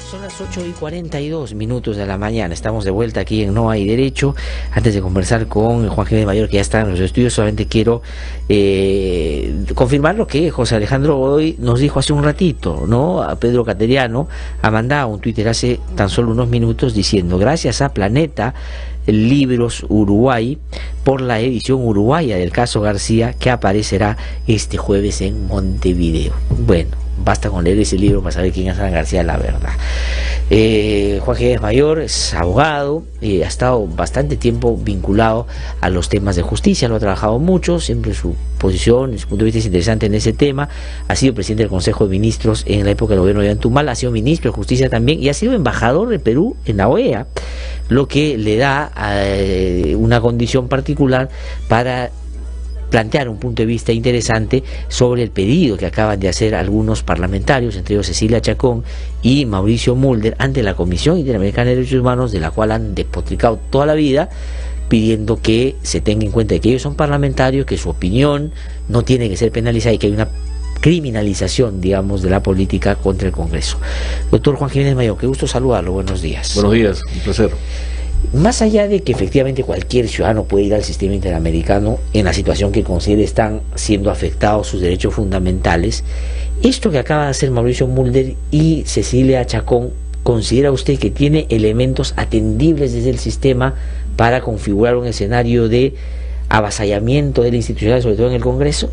Son las 8:42 de la mañana. Estamos de vuelta aquí en No Hay Derecho. Antes de conversar con Juan Jiménez Mayor, que ya está en los estudios, solamente quiero confirmar lo que José Alejandro Godoy nos dijo hace un ratito, ¿no? A Pedro Cateriano ha mandado un Twitter hace tan solo unos minutos diciendo: gracias a Planeta Libros Uruguay por la edición uruguaya del caso García, que aparecerá este jueves en Montevideo. Bueno, basta con leer ese libro para saber quién es Alan García, la verdad. Juan Jiménez Mayor es abogado, ha estado bastante tiempo vinculado a los temas de justicia, lo ha trabajado mucho, siempre su posición, su punto de vista es interesante en ese tema. Ha sido presidente del Consejo de Ministros en la época del gobierno de Antumal, ha sido ministro de Justicia también y ha sido embajador de Perú en la OEA, lo que le da una condición particular para plantear un punto de vista interesante sobre el pedido que acaban de hacer algunos parlamentarios, entre ellos Cecilia Chacón y Mauricio Mulder, ante la Comisión Interamericana de Derechos Humanos, de la cual han despotricado toda la vida, pidiendo que se tenga en cuenta que ellos son parlamentarios, que su opinión no tiene que ser penalizada y que hay una criminalización, digamos, de la política contra el Congreso. Doctor Juan Jiménez Mayor, qué gusto saludarlo, buenos días. Buenos días, un placer. Más allá de que efectivamente cualquier ciudadano puede ir al sistema interamericano en la situación que considere están siendo afectados sus derechos fundamentales, esto que acaba de hacer Mauricio Mulder y Cecilia Chacón, ¿considera usted que tiene elementos atendibles desde el sistema para configurar un escenario de avasallamiento de la institucionalidad, sobre todo en el Congreso?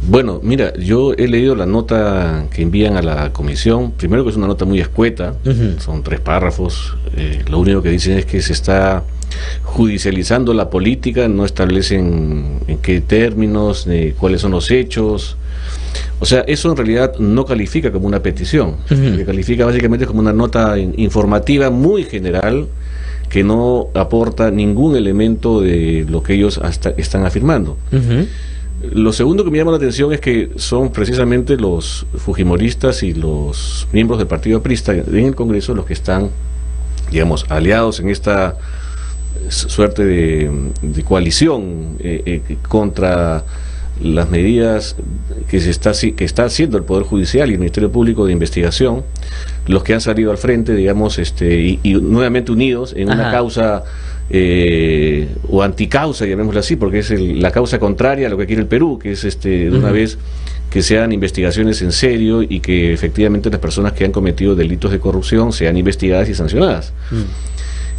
Bueno, mira, yo he leído la nota que envían a la comisión. Primero, que es una nota muy escueta, son 3 párrafos. Lo único que dicen es que se está judicializando la política, no establecen en qué términos, ni cuáles son los hechos. O sea, eso en realidad no califica como una petición, que califica básicamente como una nota informativa muy general, que no aporta ningún elemento de lo que ellos están afirmando. Lo segundo que me llama la atención es que son precisamente los fujimoristas y los miembros del partido aprista en el Congreso los que están, digamos, aliados en esta suerte de coalición contra las medidas que está haciendo el Poder Judicial y el Ministerio Público de Investigación, los que han salido al frente, digamos, y nuevamente unidos en una causa o anticausa, llamémosla así, porque es la causa contraria a lo que quiere el Perú, que es de una vez que se hagan investigaciones en serio y que efectivamente las personas que han cometido delitos de corrupción sean investigadas y sancionadas.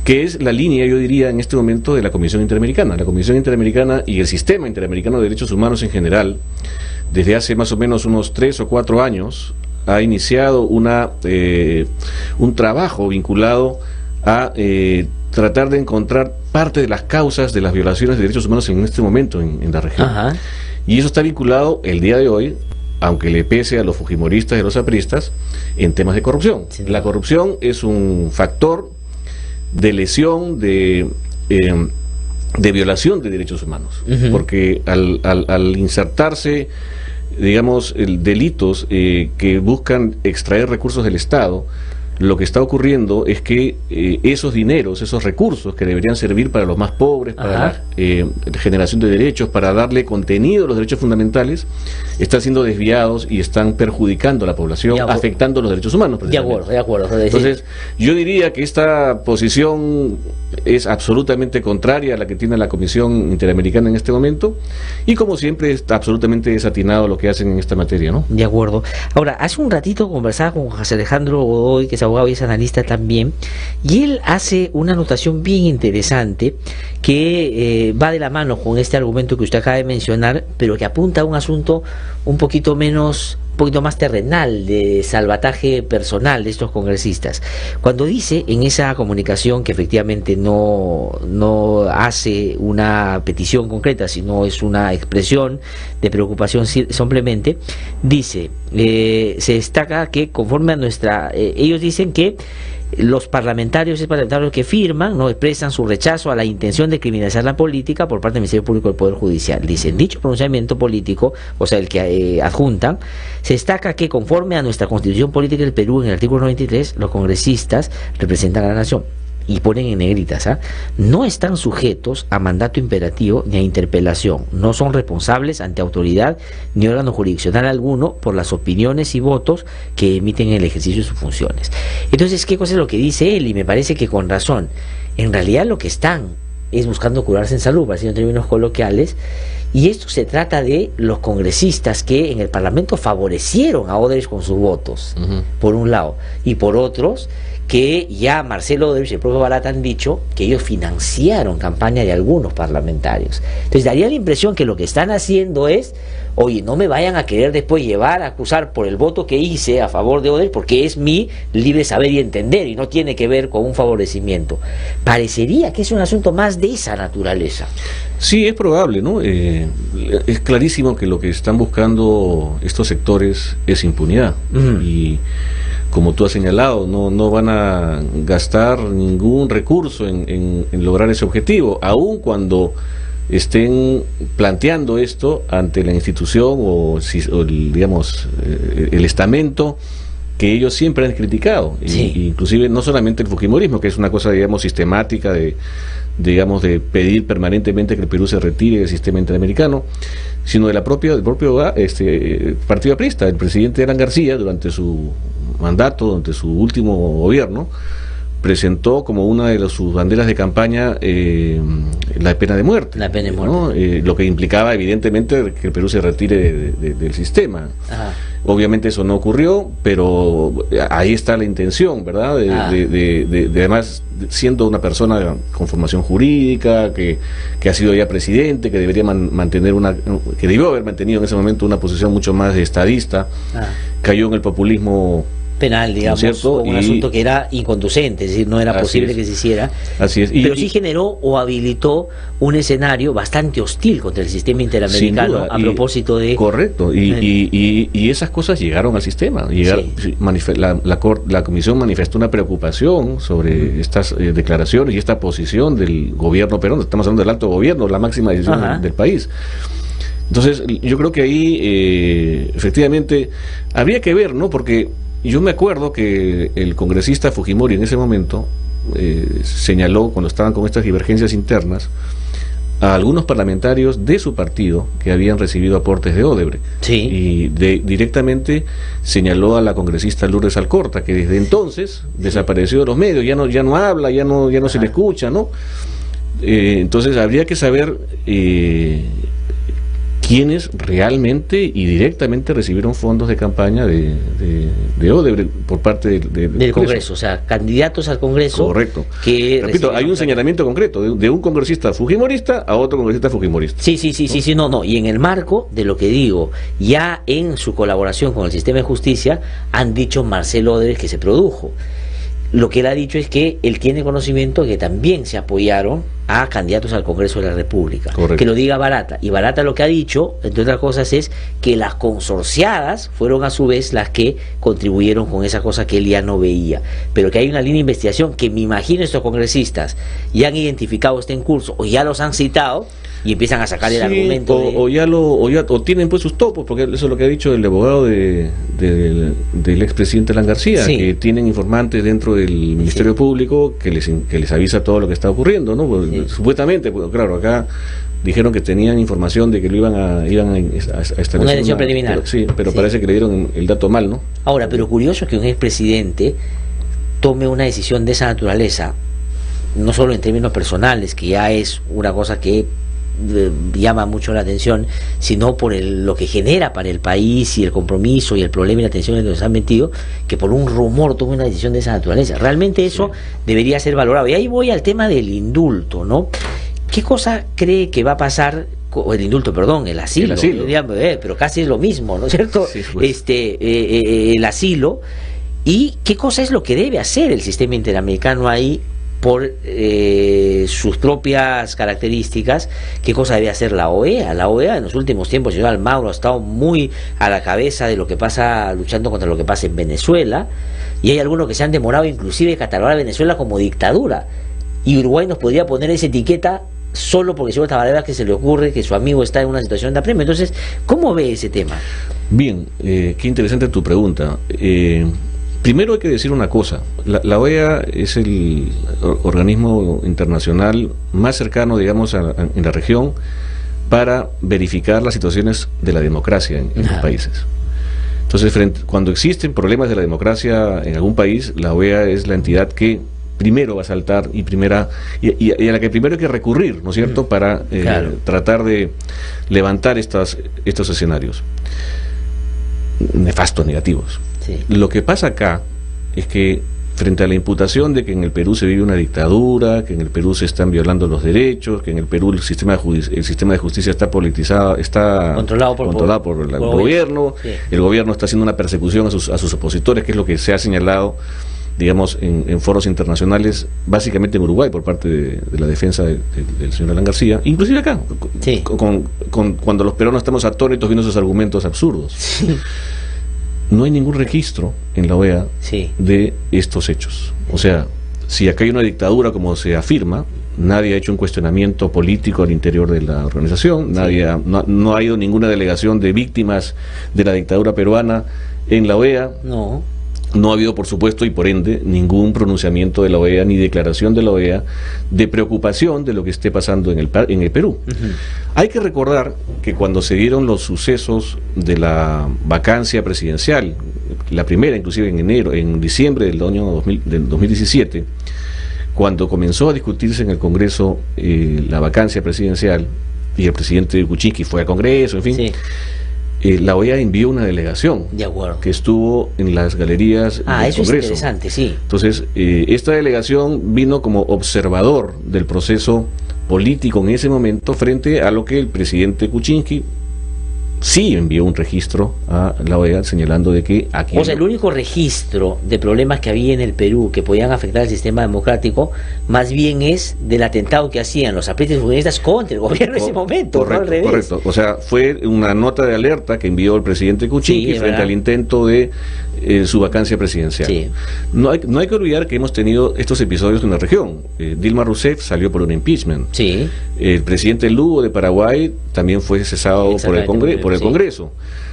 Que es la línea, yo diría, en este momento de la Comisión Interamericana. La Comisión Interamericana y el Sistema Interamericano de Derechos Humanos en general, desde hace más o menos unos 3 o 4 años, ha iniciado un trabajo vinculado a tratar de encontrar parte de las causas de las violaciones de derechos humanos en este momento en la región. Y eso está vinculado el día de hoy, aunque le pese a los fujimoristas y a los apristas, en temas de corrupción. La corrupción es un factor de lesión, de violación de derechos humanos, porque al insertarse, digamos, delitos que buscan extraer recursos del Estado, lo que está ocurriendo es que esos dineros, esos recursos que deberían servir para los más pobres, para la generación de derechos, para darle contenido a los derechos fundamentales, están siendo desviados y están perjudicando a la población, afectando los derechos humanos. De acuerdo. Entonces, yo diría que esta posición es absolutamente contraria a la que tiene la Comisión Interamericana en este momento, y como siempre está absolutamente desatinado lo que hacen en esta materia, ¿no? De acuerdo. Ahora, hace un ratito conversaba con José Alejandro Godoy, que es abogado y es analista también, y él hace una anotación bien interesante que va de la mano con este argumento que usted acaba de mencionar, pero que apunta a un asunto un poquito más terrenal, de salvataje personal de estos congresistas. Cuando dice en esa comunicación que efectivamente no hace una petición concreta, sino es una expresión de preocupación simplemente, dice, se destaca que conforme a ellos dicen que los parlamentarios que firman no expresan su rechazo a la intención de criminalizar la política por parte del Ministerio Público del Poder Judicial. Dicen, dicho pronunciamiento político, o sea, el que adjuntan, se destaca que conforme a nuestra Constitución Política del Perú, en el artículo 93, los congresistas representan a la nación. y ponen en negritas, no están sujetos a mandato imperativo ni a interpelación, no son responsables ante autoridad ni órgano jurisdiccional alguno por las opiniones y votos que emiten en el ejercicio de sus funciones. Entonces, ¿qué cosa es lo que dice él? Y me parece que con razón. En realidad lo que están es buscando curarse en salud, para decirlo en términos coloquiales, y esto se trata de los congresistas que en el Parlamento favorecieron a Odebrecht con sus votos, por un lado, y por otros que ya Marcelo Odebrecht y el propio Barata han dicho que ellos financiaron campaña de algunos parlamentarios. Entonces daría la impresión que lo que están haciendo es, oye, no me vayan a querer después llevar a acusar por el voto que hice a favor de Odebrecht, porque es mi libre saber y entender y no tiene que ver con un favorecimiento. Parecería que es un asunto más de esa naturaleza. Sí, es probable, ¿no? Es clarísimo que lo que están buscando estos sectores es impunidad. Y como tú has señalado, no van a gastar ningún recurso en lograr ese objetivo, aun cuando estén planteando esto ante la institución o digamos, el estamento que ellos siempre han criticado, sí. Inclusive no solamente el fujimorismo, que es una cosa, digamos, sistemática de pedir permanentemente que el Perú se retire del sistema interamericano, sino del propio partido aprista. El presidente Alan García, durante su mandato, durante su último gobierno, presentó como una de sus banderas de campaña la pena de muerte. La pena de muerte. ¿No? Lo que implicaba evidentemente que el Perú se retire del sistema. Ajá. Obviamente eso no ocurrió, pero ahí está la intención, ¿verdad? De además, siendo una persona con formación jurídica, que ha sido ya presidente, que debería que debió haber mantenido en ese momento una posición mucho más estadista, cayó en el populismo penal, digamos, ¿no? un asunto que era inconducente, es decir, no era posible que se hiciera. Así es. Pero sí generó o habilitó un escenario bastante hostil contra el sistema interamericano a propósito de... Correcto, y esas cosas llegaron al sistema. Sí. La comisión manifestó una preocupación sobre estas declaraciones y esta posición del gobierno peruano. Estamos hablando del alto gobierno, la máxima decisión del país. Entonces, yo creo que ahí efectivamente habría que ver, ¿no? Porque yo me acuerdo que el congresista Fujimori en ese momento señaló, cuando estaban con estas divergencias internas, a algunos parlamentarios de su partido que habían recibido aportes de Odebrecht. Sí. Y directamente señaló a la congresista Lourdes Alcorta, que desde entonces desapareció de los medios, ya no habla, ya no se le escucha, ¿no? Entonces habría que saber quienes realmente y directamente recibieron fondos de campaña de Odebrecht por parte del Congreso, o sea, candidatos al Congreso. Correcto. Que repito, hay un señalamiento concreto de un congresista fujimorista a otro congresista fujimorista. Sí, no, y en el marco de lo que digo, ya en su colaboración con el sistema de justicia, han dicho Marcelo Odebrecht que se produjo. Lo que él ha dicho es que él tiene conocimiento de que también se apoyaron a candidatos al Congreso de la República. Correcto. Que lo diga Barata. Y Barata lo que ha dicho, entre otras cosas, es que las consorciadas fueron a su vez las que contribuyeron con esa cosa que él ya no veía. Pero que hay una línea de investigación que me imagino estos congresistas ya han identificado, está en curso, o ya los han citado, y empiezan a sacar el argumento o tienen pues sus topos, porque eso es lo que ha dicho el abogado del expresidente Alan García, que tienen informantes dentro del Ministerio Público que les avisa todo lo que está ocurriendo, ¿no? Pues, supuestamente, pues, claro, acá dijeron que tenían información de que lo iban a establecer una elección preliminar. Pero parece que le dieron el dato mal, ¿no? Ahora, pero curioso que un expresidente tome una decisión de esa naturaleza, no solo en términos personales, que ya es una cosa que llama mucho la atención, sino por lo que genera para el país y el compromiso y el problema y la atención en que nos han metido, que por un rumor tome una decisión de esa naturaleza. Realmente eso debería ser valorado. Y ahí voy al tema del indulto, ¿no? ¿Qué cosa cree que va a pasar? El indulto, perdón, el asilo. Pero casi es lo mismo, ¿no es cierto? Sí, pues. El asilo. ¿Y qué cosa es lo que debe hacer el sistema interamericano ahí por sus propias características? ¿Qué cosa debe hacer la OEA? La OEA en los últimos tiempos, el señor Almagro ha estado muy a la cabeza de lo que pasa, luchando contra lo que pasa en Venezuela, y hay algunos que se han demorado inclusive catalogar a Venezuela como dictadura, y Uruguay nos podría poner esa etiqueta solo porque el señor Tabarera que se le ocurre que su amigo está en una situación de apremio. Entonces, ¿cómo ve ese tema? Bien, qué interesante tu pregunta. Primero hay que decir una cosa, la OEA es el organismo internacional más cercano, digamos, en la región para verificar las situaciones de la democracia en los países. Entonces, cuando existen problemas de la democracia en algún país, la OEA es la entidad que primero va a saltar y a la que primero hay que recurrir, ¿no es cierto?, para tratar de levantar estos escenarios nefastos, negativos. Sí. Lo que pasa acá es que frente a la imputación de que en el Perú se vive una dictadura, que en el Perú se están violando los derechos, que en el Perú el sistema de justicia está politizado, está controlado por el gobierno, sí. El gobierno está haciendo una persecución a sus opositores, que es lo que se ha señalado, digamos, en foros internacionales, básicamente en Uruguay, por parte de la defensa del señor Alan García, inclusive acá, sí. Cuando los peruanos estamos atónitos viendo esos argumentos absurdos. Sí. No hay ningún registro en la OEA sí. de estos hechos. O sea, si acá hay una dictadura, como se afirma, nadie ha hecho un cuestionamiento político al interior de la organización, sí. no ha ido ninguna delegación de víctimas de la dictadura peruana en la OEA. No ha habido, por supuesto, y por ende, ningún pronunciamiento de la OEA ni declaración de la OEA de preocupación de lo que esté pasando en el Perú. Hay que recordar que cuando se dieron los sucesos de la vacancia presidencial, la primera inclusive en diciembre del año 2017, cuando comenzó a discutirse en el Congreso la vacancia presidencial, y el presidente Kuczynski fue al Congreso, en fin... Sí. La OEA envió una delegación que estuvo en las galerías del Congreso. Eso es interesante, sí. Entonces, esta delegación vino como observador del proceso político en ese momento frente a lo que el presidente Kuczynski sí envió un registro a la OEA señalando de que aquí... O sea, el único registro de problemas que había en el Perú que podían afectar al sistema democrático, más bien es del atentado que hacían los aprietes comunistas contra el gobierno en ese momento. Correcto, correcto. O sea, fue una nota de alerta que envió el presidente Kuczynski frente al intento de su vacancia presidencial. Sí. No hay que olvidar que hemos tenido estos episodios en la región. Dilma Rousseff salió por un impeachment. Sí. El presidente Lugo de Paraguay también fue cesado por el Congreso.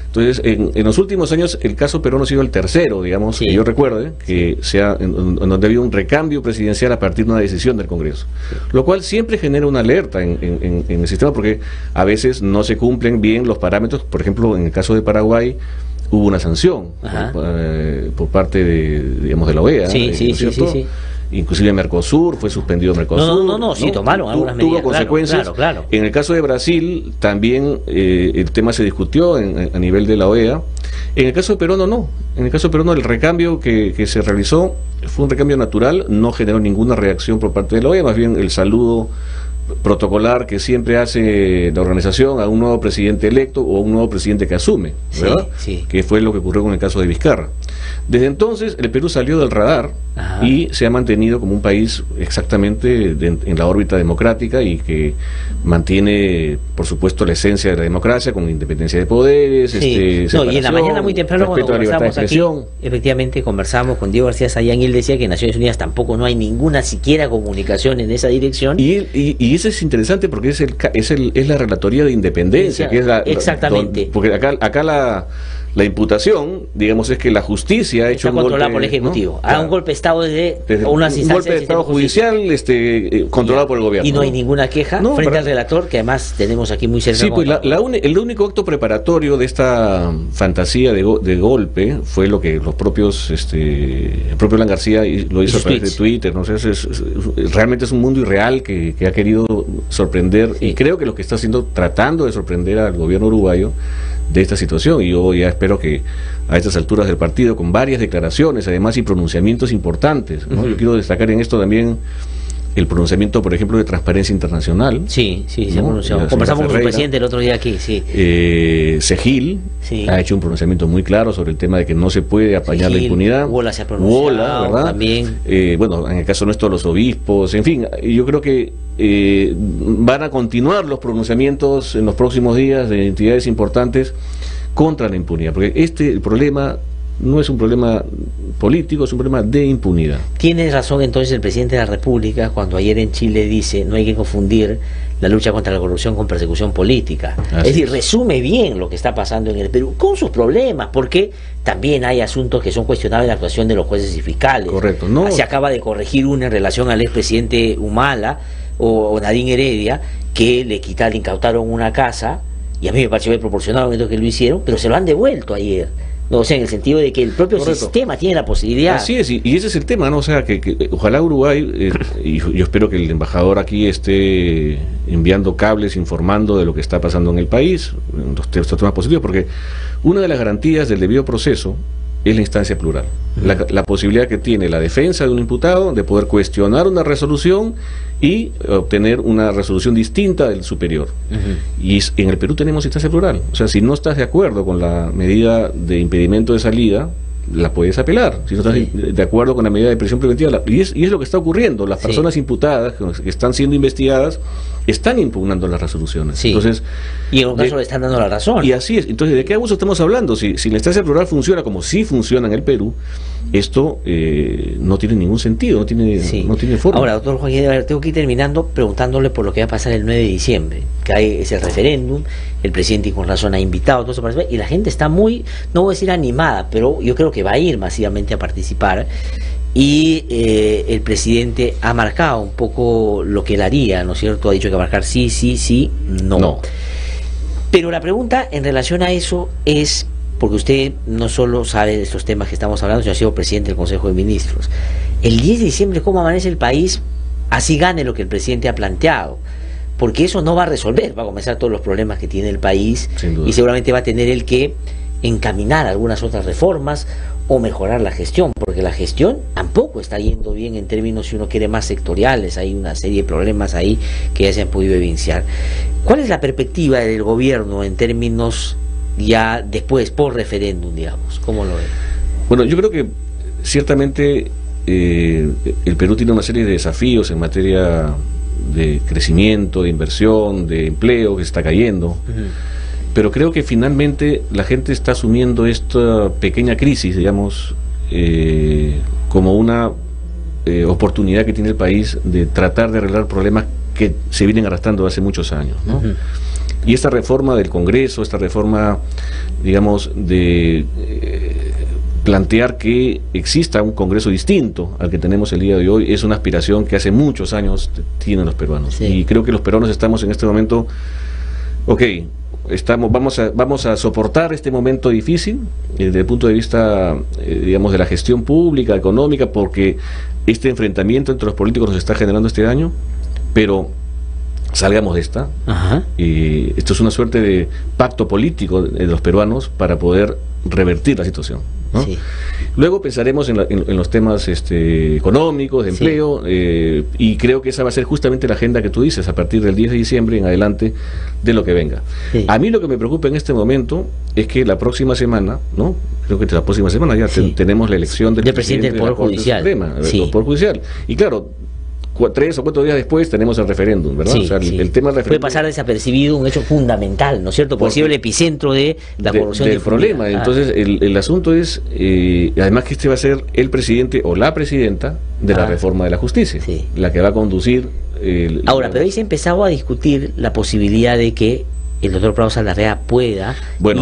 Entonces, en los últimos años, el caso peruano ha sido el tercero, digamos, que yo recuerde, que en donde ha habido un recambio presidencial a partir de una decisión del Congreso. Lo cual siempre genera una alerta en el sistema, porque a veces no se cumplen bien los parámetros. Por ejemplo, en el caso de Paraguay, hubo una sanción por parte de la OEA. Sí. Inclusive Mercosur, fue suspendido Mercosur. Sí, tomaron algunas medidas. Tuvo consecuencias. Claro. En el caso de Brasil, también el tema se discutió a nivel de la OEA. En el caso de Perú, no. En el caso de Perú, el recambio que se realizó fue un recambio natural, no generó ninguna reacción por parte de la OEA, más bien el saludo protocolar que siempre hace la organización a un nuevo presidente electo o a un nuevo presidente que asume, ¿verdad? Sí. Que fue lo que ocurrió con el caso de Vizcarra. Desde entonces el Perú salió del radar y se ha mantenido como un país exactamente en la órbita democrática y que mantiene, por supuesto, la esencia de la democracia con independencia de poderes. Y en la mañana muy temprano cuando conversamos aquí, efectivamente conversamos con Diego García Sayán y él decía que en Naciones Unidas tampoco no hay ninguna siquiera comunicación en esa dirección. Y eso es interesante porque es la relatoría de independencia, que es exactamente. Porque acá la imputación, digamos, es que la justicia ha hecho un golpe... controlada por el Ejecutivo. ¿No? Un golpe de Estado desde unas instancias... Un golpe de Estado judicial controlado por el gobierno. Y no hay ninguna queja frente al relator, que además tenemos aquí muy cerca. Sí, pues el único acto preparatorio de esta fantasía de golpe fue lo que los propios... el propio Alan García lo hizo a través de Twitter. ¿No? Realmente es un mundo irreal que ha querido sorprender, y creo que lo que está haciendo, tratando de sorprender al gobierno uruguayo de esta situación, y yo ya espero que a estas alturas del partido, con varias declaraciones además y pronunciamientos importantes, ¿no? Yo quiero destacar en esto también el pronunciamiento, por ejemplo, de Transparencia Internacional. Sí, se pronunció. Conversamos con el presidente el otro día aquí, Segil ha hecho un pronunciamiento muy claro sobre el tema de que no se puede apañar la impunidad. Wola se ha pronunciado, ¿verdad? También. Bueno, en el caso nuestro, los obispos, en fin, yo creo que van a continuar los pronunciamientos en los próximos días de entidades importantes contra la impunidad, porque el problema no es un problema político, es un problema de impunidad. Tiene razón entonces el presidente de la República cuando ayer en Chile dice no hay que confundir la lucha contra la corrupción con persecución política. Es decir, resume bien lo que está pasando en el Perú, con sus problemas, porque también hay asuntos que son cuestionables en la actuación de los jueces y fiscales. Correcto. No. Se acaba de corregir una en relación al expresidente Humala o Nadine Heredia, que le incautaron una casa, y a mí me pareció bien proporcionado en lo que lo hicieron, pero se lo han devuelto ayer. No, o sea, en el sentido de que el propio sistema tiene la posibilidad. Así es, y ese es el tema, ¿no? O sea, que ojalá Uruguay, y yo espero que el embajador aquí esté enviando cables, informando de lo que está pasando en el país, en los temas positivos, porque una de las garantías del debido proceso es la instancia plural. La posibilidad que tiene la defensa de un imputado de poder cuestionar una resolución y obtener una resolución distinta del superior. Y en el Perú tenemos instancia plural. O sea, si no estás de acuerdo con la medida de impedimento de salida, la puedes apelar. Si no estás de acuerdo con la medida de prisión preventiva, y es lo que está ocurriendo. Las personas imputadas que están siendo investigadas están impugnando las resoluciones. Entonces, y en un caso le están dando la razón. Y así es. Entonces, ¿de qué abuso estamos hablando? Si la instancia plural funciona como sí funciona en el Perú, esto no tiene ningún sentido, no tiene forma. Ahora, doctor Joaquín, tengo que ir terminando preguntándole por lo que va a pasar el 9 de diciembre, que hay ese referéndum, el presidente con razón ha invitado a todos a participar, y la gente está muy, no voy a decir animada, pero yo creo que va a ir masivamente a participar, y el presidente ha marcado un poco lo que él haría, ¿no es cierto? Ha dicho que va a marcar sí, sí, sí, no. Pero la pregunta en relación a eso es, porque usted no solo sabe de estos temas que estamos hablando, sino ha sido presidente del Consejo de Ministros. El 10 de diciembre, ¿cómo amanece el país? Así gane lo que el presidente ha planteado. Porque eso no va a resolver, va a comenzar todos los problemas que tiene el país, y seguramente va a tener el que encaminar algunas otras reformas o mejorar la gestión, porque la gestión tampoco está yendo bien en términos, si uno quiere, más sectoriales. Hay una serie de problemas ahí que ya se han podido evidenciar. ¿Cuál es la perspectiva del gobierno en términos ya después, por referéndum, digamos? ¿Cómo lo ve? Bueno, yo creo que ciertamente el Perú tiene una serie de desafíos en materia de crecimiento, de inversión, de empleo que se está cayendo, pero creo que finalmente la gente está asumiendo esta pequeña crisis, digamos, como una oportunidad que tiene el país de tratar de arreglar problemas que se vienen arrastrando hace muchos años, ¿no? Y esta reforma del Congreso, esta reforma, digamos, de plantear que exista un Congreso distinto al que tenemos el día de hoy, es una aspiración que hace muchos años tienen los peruanos. Y creo que los peruanos estamos en este momento, vamos a soportar este momento difícil desde el punto de vista, digamos, de la gestión pública, económica, porque este enfrentamiento entre los políticos nos está generando este daño, pero salgamos de esta. Y esto es una suerte de pacto político de los peruanos para poder revertir la situación, ¿no? Luego pensaremos en los temas económicos, de empleo, y creo que esa va a ser justamente la agenda que tú dices a partir del 10 de diciembre en adelante de lo que venga. A mí lo que me preocupa en este momento es que la próxima semana, ¿no? Creo que la próxima semana ya tenemos la elección del presidente del Poder Judicial. Del Poder Judicial. Y claro, 3 o 4 días después tenemos el referéndum, ¿verdad? O sea, el tema del referéndum puede pasar desapercibido, un hecho fundamental, ¿no es cierto? Porque ha sido el epicentro de la corrupción del problema. Entonces, el asunto es, además, que este va a ser el presidente o la presidenta de la reforma de la justicia, la que va a conducir. Ahora, pero ahí se ha empezado a discutir la posibilidad de que el doctor Prado Saldarriaga pueda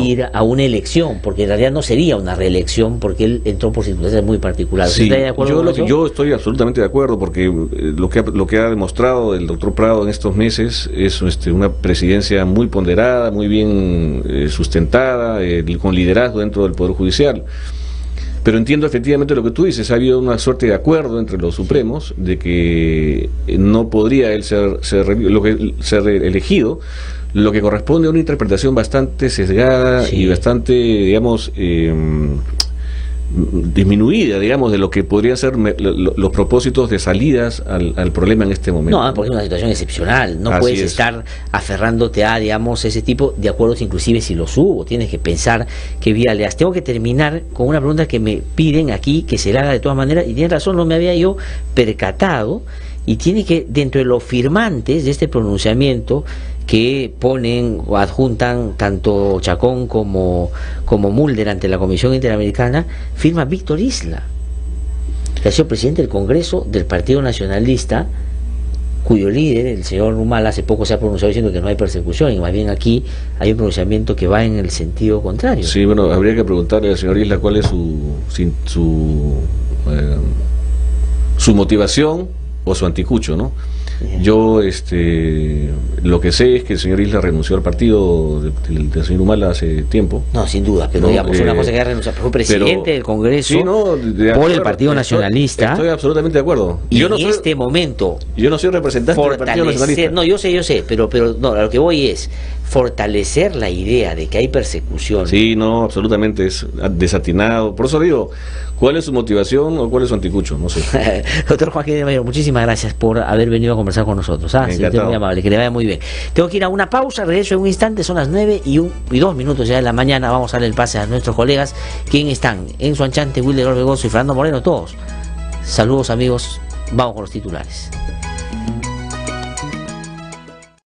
ir a una elección, porque en realidad no sería una reelección, porque él entró por circunstancias muy particulares. ¿Está de acuerdo con eso? Yo estoy absolutamente de acuerdo, porque lo que ha demostrado el doctor Prado en estos meses es una presidencia muy ponderada, muy bien sustentada, con liderazgo dentro del Poder Judicial. Pero entiendo efectivamente lo que tú dices, ha habido una suerte de acuerdo entre los supremos de que no podría él ser elegido, lo que corresponde a una interpretación bastante sesgada y bastante, digamos, disminuida, digamos, de lo que podrían ser los propósitos de salidas al problema en este momento. No, porque es una situación excepcional, no puedes estar aferrándote a, digamos, ese tipo de acuerdos, inclusive si los hubo, tienes que pensar qué vía le das. Tengo que terminar con una pregunta que me piden aquí, que se la haga de todas maneras, y tiene razón, no me había yo percatado, y tiene que, dentro de los firmantes de este pronunciamiento, que ponen o adjuntan tanto Chacón como Mulder ante la Comisión Interamericana, firma Víctor Isla, que ha sido presidente del Congreso del Partido Nacionalista, cuyo líder, el señor Humala, hace poco se ha pronunciado diciendo que no hay persecución, y más bien aquí hay un pronunciamiento que va en el sentido contrario. Sí, bueno, habría que preguntarle al señor Isla cuál es su motivación o su anticucho, ¿no? Yo lo que sé es que el señor Isla renunció al partido del señor Humala hace tiempo. No, sin duda, pero no, digamos una cosa que ha renunciado, fue presidente del Congreso sí, no, por el Partido Nacionalista. Estoy absolutamente de acuerdo. Y yo no en este momento yo no soy representante del Partido Nacionalista. No, yo sé, pero no, a lo que voy es fortalecer la idea de que hay persecución. Sí, no, absolutamente es desatinado. Por eso digo, ¿cuál es su motivación o cuál es su anticucho? No sé. Doctor Joaquín de Mayor, muchísimas gracias por haber venido a conversar con nosotros. Sí, muy amable, que le vaya muy bien. Tengo que ir a una pausa, regreso en un instante, son las 9:02 ya de la mañana. Vamos a darle el pase a nuestros colegas, quienes están en Suanchante, Wilder Orbegoso y Fernando Moreno, todos. Saludos amigos, vamos con los titulares.